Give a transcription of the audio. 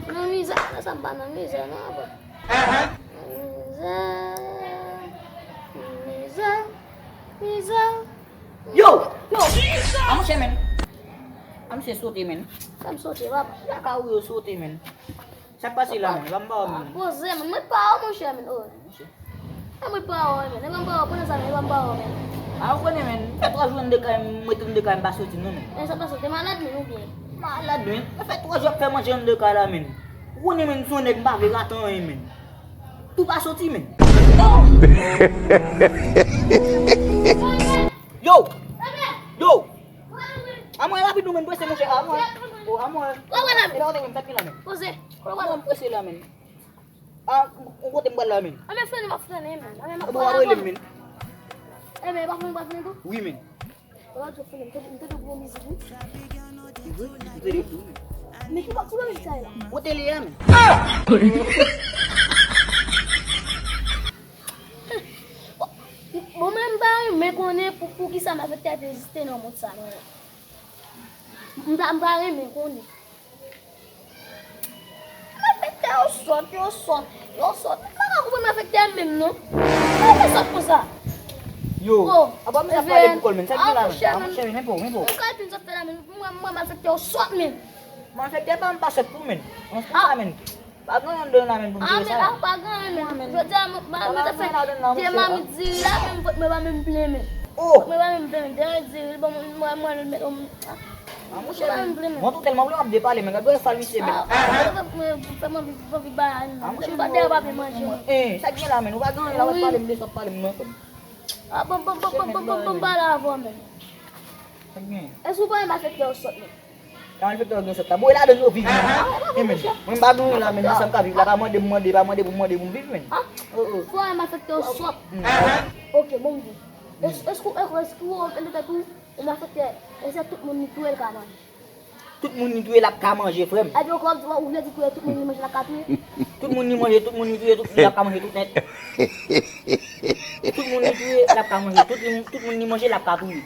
Namisa, sampai namisa apa? Namisa. Yo! Amo siya, men. Amo siya suti, men. Kamu suci apa? Nakau yo suti, men. Siapa sila, men? Bamba, men. Você, mas não é pau, meu chefe, oh. É muito pau, men. Não é pau, não sabe, é pau, men. Ako ko naman, katulad may kayong baso din nun, men. Essa pessoa tem malad, men, não tem. Malad, men. Kapag tukasok kayo masyan de kala, men. Kuni, men, sunig bagay kato, men. Tu baso ti, men. Yo! Yo! Amo yang lapit naman, pwede mo siya, amo. O, amo. Lawan namin. Ikaw tingin, tatila, men. Você, Amo, pwede sila, men. Kung timbala, men. a minha filha não vai fazer nem, men. A minha Abo ako ilim, men. É, men, vai fazer nem. Oui, men. Eu acho que não tem bom music. Ito dito. Mais que vai fazer isso aí lá? Hotel yan, men. Bon, même pas, mais qu'on est pour qui ça m'a fait peut-être résister dans mon salon. M'da mais qu'on est. Eu sorte. Mas como me afetar mesmo, não? Não é só por ça. Yo, Oh, aba mo sa even- pala bukol, men. Sa Ah, gila, men. siya, Amo men. siya, men. May po. O cara tem que fazer mesmo, me afetar o sorte mesmo. Mga sa tiya pa ang pasok po, men. Mas po namin. Bago nandun namin Ah, bumili mais sa. ah, pagan mesmo. Eu já me afetar. Dia mami diz lá, me vai me implementar. Oh, Me vai me implementar, diz, bom, me amo siya, men. Mo tutel maulo abdi pala, men. Gagawin salvisi, men. Vou vir bailar. Não vai dar pra manje. Eh, sa gila, men. Gagawin lawat pala, men. Sa pala, men. Ah, bom, bailar, vou mesmo. Sa gila. É super mais afetar o sorte. Jangan fikir lagi serta. Boleh ada dulu video. Men. Men bago lah, men. Masam ka bila kamu dia bumbi, men. Ah? Foi mais afetar o sorte. Ok, bom dia. Est-ce que ele tá tudo, ele afetar, esse é tudo muito ele, cara. Tout moun ni tuye lap ka manje, frère. Aí eu coloco uma ulha de coelho, tudo muito mais na casa. Tout moun ni manje, tout moun ni tuye, tout lap ka manje tout net. Tout moun ni tuye lap ka manje, tout moun ni manje lap ka tuye.